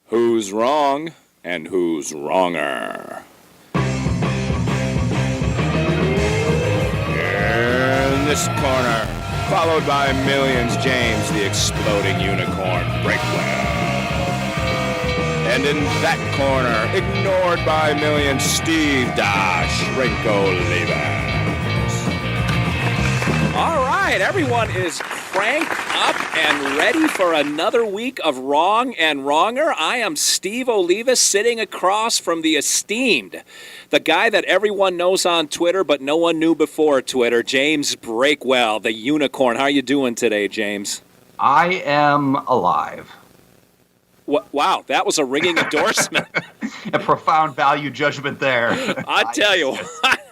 Who's wrong and who's wronger? In this corner, followed by millions, James, the exploding unicorn, Breakwell. And in that corner, ignored by millions, Steve Olivas. All right, everyone is cranked up and ready for another week of Wrong and Wronger. I am Steve Olivas, sitting across from the esteemed, the guy that everyone knows on Twitter but no one knew before Twitter, James Breakwell, the unicorn. How are you doing today, James? I am alive. Wow, that was a ringing endorsement. A profound value judgment there. I tell you,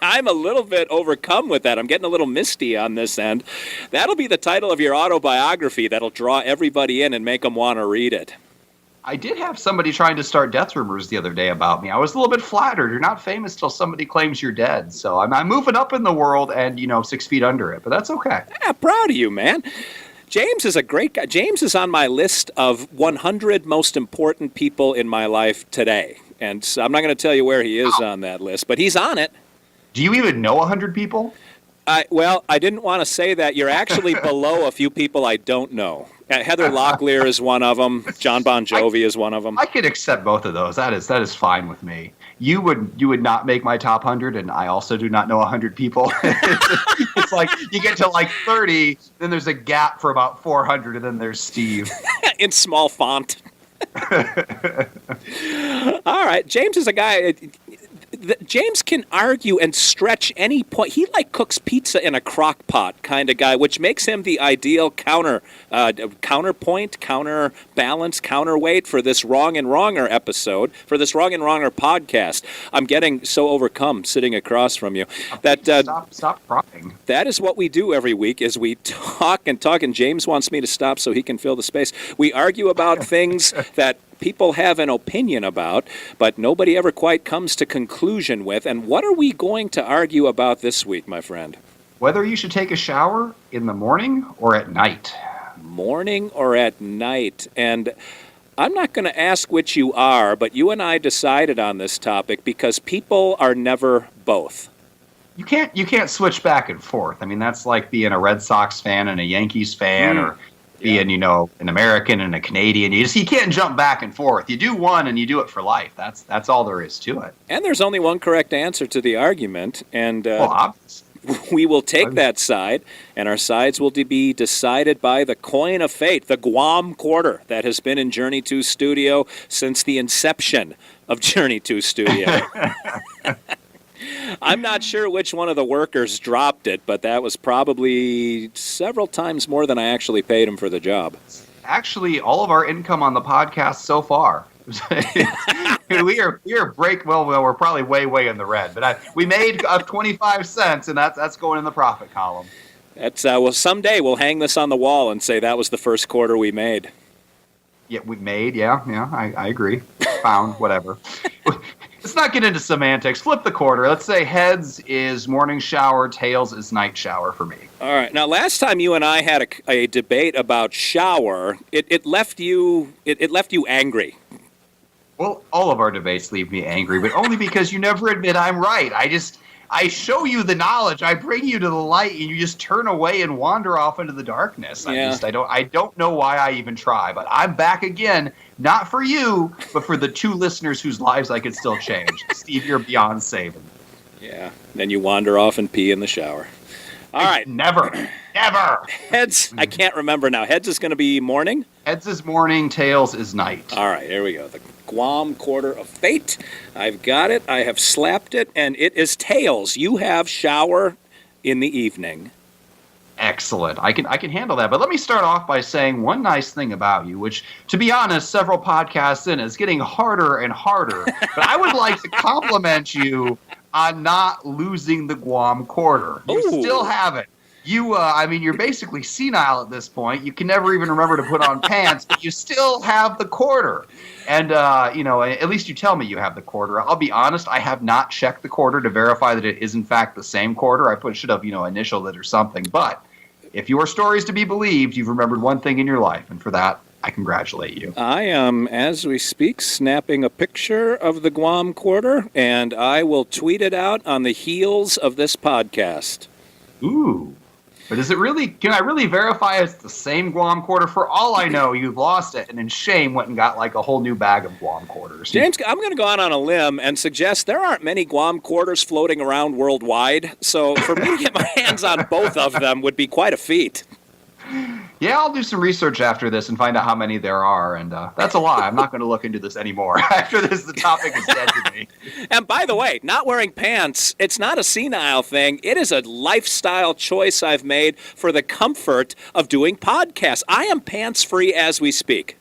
I'm a little bit overcome with that. I'm getting a little misty on this end. That'll be the title of your autobiography that'll draw everybody in and make them want to read it. I did have somebody trying to start death rumors the other day about me. I was a little bit flattered. You're not famous till somebody claims you're dead. So I'm moving up in the world and, 6 feet under it. But that's okay. Yeah, proud of you, man. James is a great guy. James is on my list of 100 most important people in my life today. And so I'm not going to tell you where he is on that list, but he's on it. Do you even know 100 people? Well, I didn't want to say that. You're actually below a few people I don't know. Heather Locklear is one of them. John Bon Jovi is one of them. I could accept both of those. That is fine with me. You would not make my top 100, and I also do not know 100 people. It's like you get to like 30, then there's a gap for about 400, and then there's Steve. In small font. All right. James is a guy... James can argue and stretch any point. He cooks pizza in a crock pot kind of guy, which makes him the ideal counterpoint, counterbalance, counterweight for this Wrong and Wronger episode, for this Wrong and Wronger podcast. I'm getting so overcome sitting across from you that stop crying. That is what we do every week. Is we talk, and James wants me to stop so he can fill the space. We argue about things that people have an opinion about, but nobody ever quite comes to conclusion with. And what are we going to argue about this week, my friend? Whether you should take a shower in the morning or at night. Morning or at night. And I'm not going to ask which you are, but you and I decided on this topic because people are never both. You can't switch back and forth. I mean, that's like being a Red Sox fan and a Yankees fan, or being, an American and a Canadian. You can't jump back and forth. You do one and you do it for life. That's all there is to it. And there's only one correct answer to the argument, and obviously. We will take that side, and our sides will be decided by the coin of fate, the Guam quarter that has been in Journey 2 Studio since the inception of Journey 2 Studio. I'm not sure which one of the workers dropped it, but that was probably several times more than I actually paid him for the job. Actually, all of our income on the podcast so far. we are Breakwell. Well, we're probably way in the red, but we made 25 cents, and that's going in the profit column. That's someday we'll hang this on the wall and say that was the first quarter we made. Yeah, we made. Yeah, I agree. Found, whatever. Let's not get into semantics. Flip the quarter. Let's say heads is morning shower, tails is night shower for me. All right. Now, last time you and I had a debate about shower, it left you angry. Well, all of our debates leave me angry, but only because you never admit I'm right. I show you the knowledge, I bring you to the light, and you just turn away and wander off into the darkness. I don't know why I even try, but I'm back again, not for you, but for the 2 listeners whose lives I could still change. Steve, you're beyond saving. Yeah, then you wander off and pee in the shower. All right. Never. Heads, I can't remember now. Heads is going to be morning? Heads is morning, tails is night. All right, here we go. The Guam quarter of fate. I've got it. I have slapped it, and it is tails. You have shower in the evening. Excellent. I can handle that. But let me start off by saying one nice thing about you, which, to be honest, several podcasts in is getting harder and harder. But I would like to compliment you on not losing the Guam quarter. You still have it. You're basically senile at this point. You can never even remember to put on pants, but you still have the quarter. And, at least you tell me you have the quarter. I'll be honest, I have not checked the quarter to verify that it is, in fact, the same quarter. I should have, initialed it or something. But if your story is to be believed, you've remembered one thing in your life, and for that, I congratulate you. I am, as we speak, snapping a picture of the Guam Quarter, and I will tweet it out on the heels of this podcast. Ooh. But is it really, can I really verify it's the same Guam Quarter? For all I know, you've lost it and in shame went and got like a whole new bag of Guam Quarters. James, I'm going to go out on a limb and suggest there aren't many Guam Quarters floating around worldwide, so for me to get my hands on both of them would be quite a feat. Yeah, I'll do some research after this and find out how many there are, and that's a lie. I'm not going to look into this anymore. After this, the topic is dead to me. And by the way, not wearing pants, it's not a senile thing. It is a lifestyle choice I've made for the comfort of doing podcasts. I am pants-free as we speak.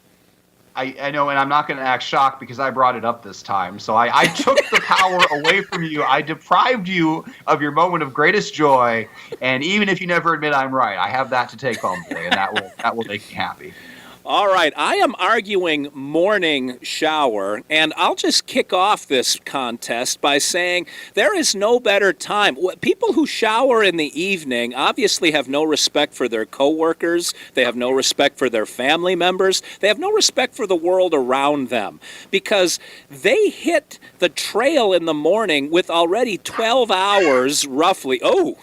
I know, and I'm not going to act shocked because I brought it up this time. So I took the power away from you. I deprived you of your moment of greatest joy. And even if you never admit I'm right, I have that to take home today, and that will make me happy. All right, I am arguing morning shower, and I'll just kick off this contest by saying there is no better time. People who shower in the evening obviously have no respect for their coworkers. They have no respect for their family members. They have no respect for the world around them because they hit the trail in the morning with already 12 hours roughly. Oh,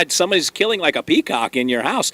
somebody's killing like a peacock in your house.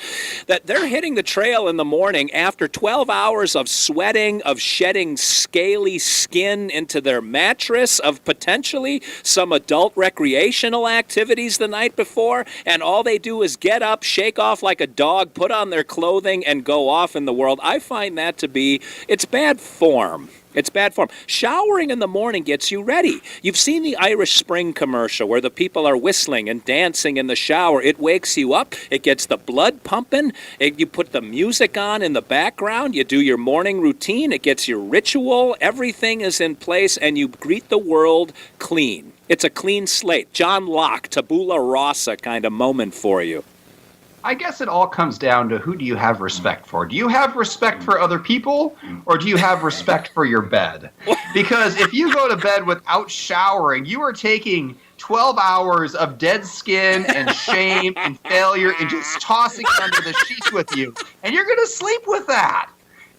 That they're hitting the trail in the morning after 12 hours of sweating, of shedding scaly skin into their mattress, of potentially some adult recreational activities the night before, and all they do is get up, shake off like a dog, put on their clothing, and go off in the world. I find that to be, it's bad form. It's bad form. Showering in the morning gets you ready. You've seen the Irish Spring commercial where the people are whistling and dancing in the shower. It wakes you up. It gets the blood pumping. You put the music on in the background. You do your morning routine. It gets your ritual. Everything is in place, and you greet the world clean. It's a clean slate. John Locke, tabula rasa kind of moment for you. I guess it all comes down to who do you have respect for? Do you have respect for other people, or do you have respect for your bed? Because if you go to bed without showering, you are taking 12 hours of dead skin and shame and failure and just tossing it under the sheets with you. And you're going to sleep with that.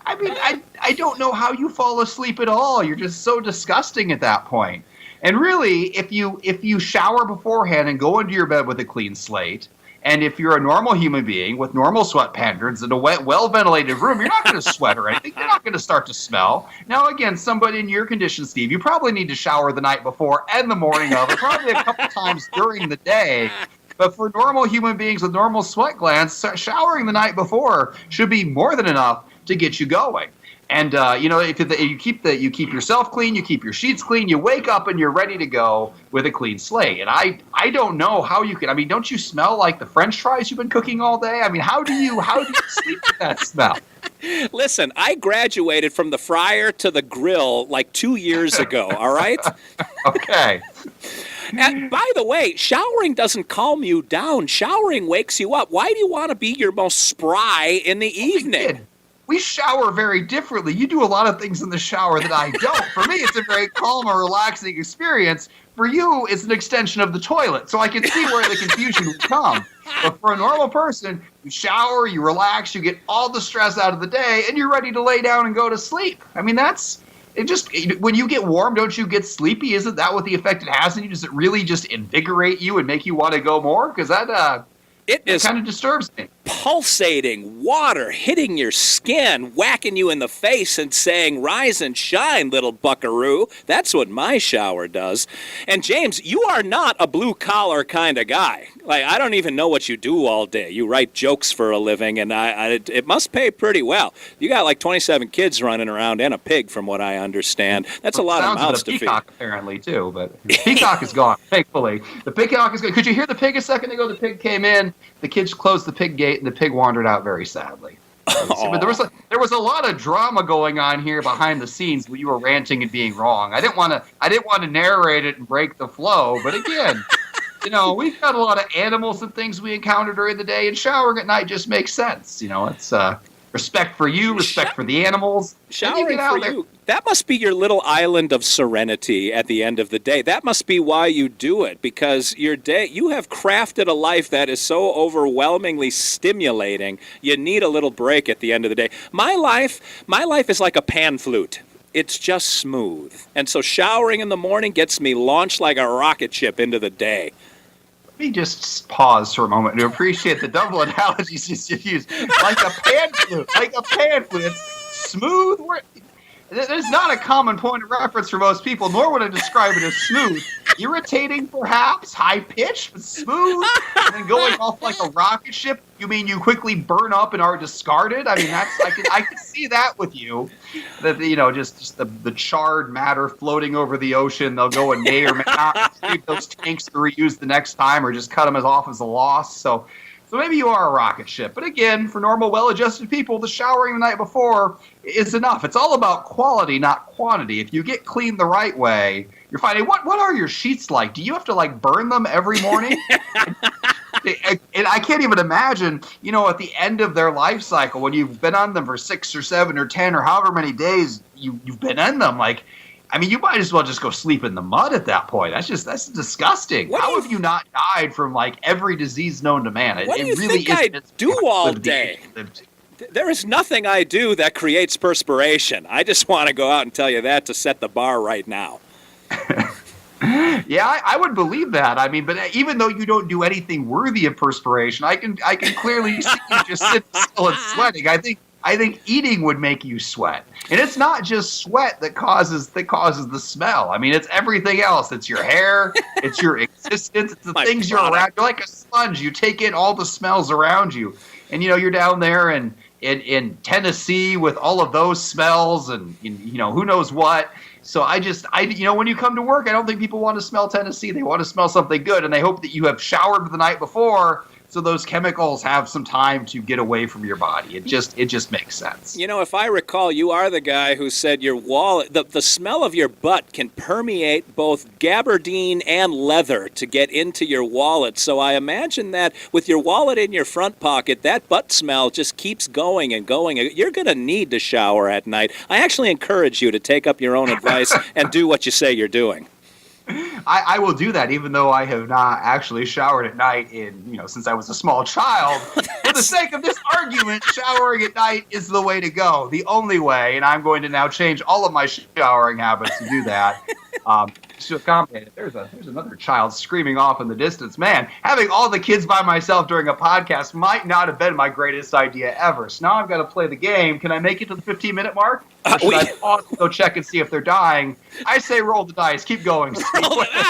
I mean, I don't know how you fall asleep at all. You're just so disgusting at that point. And really, if you shower beforehand and go into your bed with a clean slate, and if you're a normal human being with normal sweat patterns in a wet, well-ventilated room, you're not going to sweat or anything. You're not going to start to smell. Now, again, somebody in your condition, Steve, you probably need to shower the night before and the morning of, or probably a couple times during the day. But for normal human beings with normal sweat glands, showering the night before should be more than enough to get you going. And if you keep yourself clean, you keep your sheets clean, you wake up and you're ready to go with a clean slate. And I don't know how you can. I mean, don't you smell like the French fries you've been cooking all day? I mean, how do you sleep with that smell? Listen, I graduated from the fryer to the grill like 2 years ago. All right. Okay. And by the way, showering doesn't calm you down. Showering wakes you up. Why do you want to be your most spry in the evening? We shower very differently. You do a lot of things in the shower that I don't. For me, it's a very calm and relaxing experience. For you, it's an extension of the toilet. So I can see where the confusion would come. But for a normal person, you shower, you relax, you get all the stress out of the day, and you're ready to lay down and go to sleep. I mean, when you get warm, don't you get sleepy? Isn't that what the effect it has on you? Does it really just invigorate you and make you want to go more? Because it kind of disturbs me. Pulsating water hitting your skin, whacking you in the face and saying, "Rise and shine, little buckaroo." That's what my shower does. And James, you are not a blue-collar kind of guy. Like, I don't even know what you do all day. You write jokes for a living, and it must pay pretty well. You got like 27 kids running around and a pig, from what I understand. That's a lot of mouths to feed. Peacock, apparently, too, but the peacock is gone, thankfully. The peacock is gone. Could you hear the pig a second ago? The pig came in, the kids closed the pig gate, and the pig wandered out very sadly. But there was a lot of drama going on here behind the scenes when you were ranting and being wrong. I didn't want to narrate it and break the flow, but again, we've got a lot of animals and things we encounter during the day, and showering at night just makes sense. respect for you, respect for the animals. Showering for you, that must be your little island of serenity at the end of the day. That must be why you do it, because you have crafted a life that is so overwhelmingly stimulating. You need a little break at the end of the day. My life is like a pan flute. It's just smooth. And so showering in the morning gets me launched like a rocket ship into the day. Let me just pause for a moment to appreciate the double analogies you use. Like a pan flute. It's smooth. There's not a common point of reference for most people, nor would I describe it as smooth. Irritating, perhaps, high-pitched, but smooth, and then going off like a rocket ship. You mean you quickly burn up and are discarded? I mean, I can see that with you. That just the charred matter floating over the ocean. They'll go and may or may not keep those tanks to reuse the next time, or just cut them off as a loss. So maybe you are a rocket ship. But again, for normal, well-adjusted people, the showering the night before is enough. It's all about quality, not quantity. If you get clean the right way, you're fine. Hey, what are your sheets like? Do you have to burn them every morning? And I can't even imagine, at the end of their life cycle, when you've been on them for 6 or 7 or 10 or however many days you've been in them, you might as well just go sleep in the mud at that point. That's disgusting. How have you not died from every disease known to man? What do you think I do all day? There is nothing I do that creates perspiration. I just want to go out and tell you that to set the bar right now. Yeah, I would believe that. But even though you don't do anything worthy of perspiration, I can clearly see you just sitting still and sweating. I think eating would make you sweat. And it's not just sweat that causes the smell. It's everything else. It's your hair, it's your existence, it's the things you're around. You're like a sponge. You take in all the smells around you. And you're down there in Tennessee with all of those smells and who knows what. So when you come to work, I don't think people want to smell Tennessee. They want to smell something good, and they hope that you have showered the night before, so those chemicals have some time to get away from your body. It just makes sense. If I recall, you are the guy who said your wallet, the smell of your butt can permeate both gabardine and leather to get into your wallet. So I imagine that with your wallet in your front pocket, that butt smell just keeps going and going. You're going to need to shower at night. I actually encourage you to take up your own advice and do what you say you're doing. I will do that, even though I have not actually showered at night since I was a small child. For the sake of this argument, showering at night is the way to go, the only way, and I'm going to now change all of my showering habits to do that. To accommodate it. There's another child screaming off in the distance. Man, having all the kids by myself during a podcast might not have been my greatest idea ever. So now I've got to play the game. Can I make it to the 15-minute mark? Or should I pause and go check and see if they're dying? I say roll the dice. Keep going, Steve.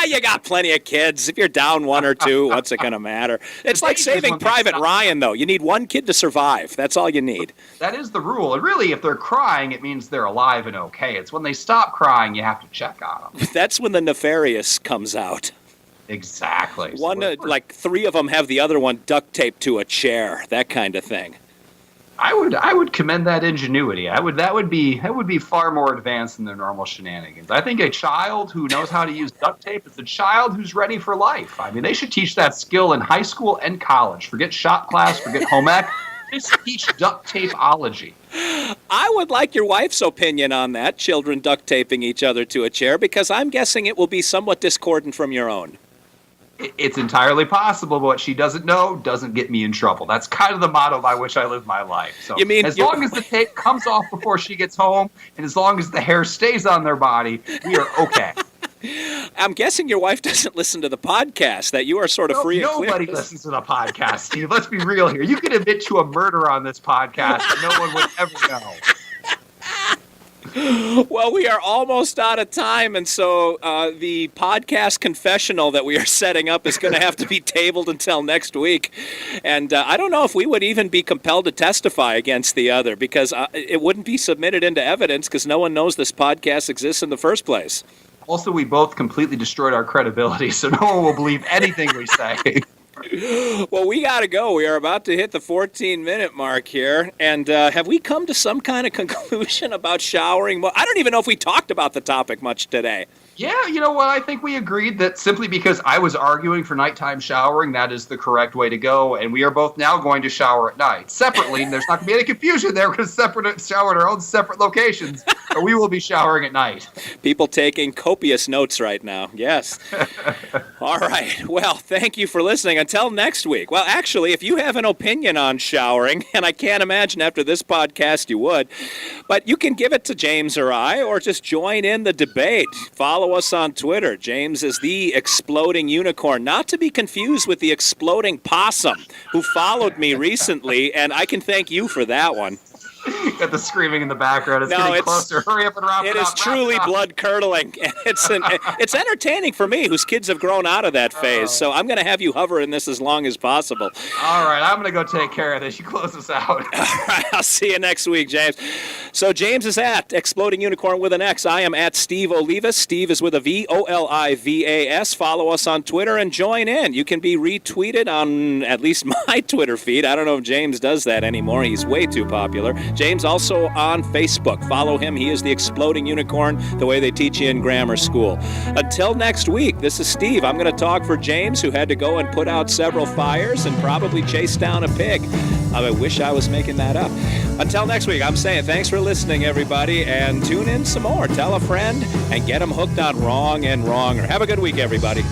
You got plenty of kids. If you're down 1 or 2, what's it going to matter? It's like Saving Private Ryan, though. You need 1 kid to survive. That's all you need. That is the rule. And really, if they're crying, it means they're alive and okay. It's when they stop crying, you have to check on them. That's when the nefarious comes out. Exactly. One, 3 of them have the other one duct taped to a chair. That kind of thing. I would commend that ingenuity. That would be far more advanced than their normal shenanigans. I think a child who knows how to use duct tape is a child who's ready for life. They should teach that skill in high school and college. Forget shop class, forget home ec. Just teach duct tapeology. I would like your wife's opinion on that, children duct taping each other to a chair, because I'm guessing it will be somewhat discordant from your own. It's entirely possible, but what she doesn't know doesn't get me in trouble. That's kind of the motto by which I live my life. So as long as the tape comes off before she gets home, and as long as the hair stays on their body, we are okay. I'm guessing your wife doesn't listen to the podcast, that you are sort of free and clear. Nobody listens to the podcast, Steve. Let's be real here. You could admit to a murder on this podcast, and no one would ever know. Well, we are almost out of time, and so the podcast confessional that we are setting up is going to have to be tabled until next week. And I don't know if we would even be compelled to testify against the other, because it wouldn't be submitted into evidence because no one knows this podcast exists in the first place. Also, we both completely destroyed our credibility, so no one will believe anything we say. Well, we got to go. We are about to hit the 14-minute mark here. And have we come to some kind of conclusion about showering? Well, I don't even know if we talked about the topic much today. Yeah, you know what? I think we agreed that simply because I was arguing for nighttime showering, that is the correct way to go. And we are both now going to shower at night separately. And there's not going to be any confusion there. We're going to shower at our own separate locations, but we will be showering at night. People taking copious notes right now. Yes. All right. Well, thank you for listening. Until next week. Well, actually, if you have an opinion on showering, and I can't imagine after this podcast you would, but you can give it to James or I, or just join in the debate. Follow us on Twitter. James is the Exploding Unicorn, not to be confused with the Exploding Possum, who followed me recently, and I can thank you for that one. Got the screaming in the background. It's getting closer. Hurry up and wrap it up. It is truly blood-curdling. It's entertaining for me, whose kids have grown out of that phase, so I'm going to have you hover in this as long as possible. All right, I'm going to go take care of this. You close us out. All right, I'll see you next week, James. So James is at Exploding Unicorn with an X. I am at Steve Olivas. Steve is with a V, Olivas. Follow us on Twitter and join in. You can be retweeted on at least my Twitter feed. I don't know if James does that anymore. He's way too popular. James also on Facebook. Follow him. He is the Exploding Unicorn, the way they teach you in grammar school. Until next week, this is Steve. I'm going to talk for James, who had to go and put out several fires and probably chase down a pig. I wish I was making that up. Until next week, I'm saying thanks for listening, everybody, and tune in some more. Tell a friend and get them hooked on Wrong and Wronger. Have a good week, everybody.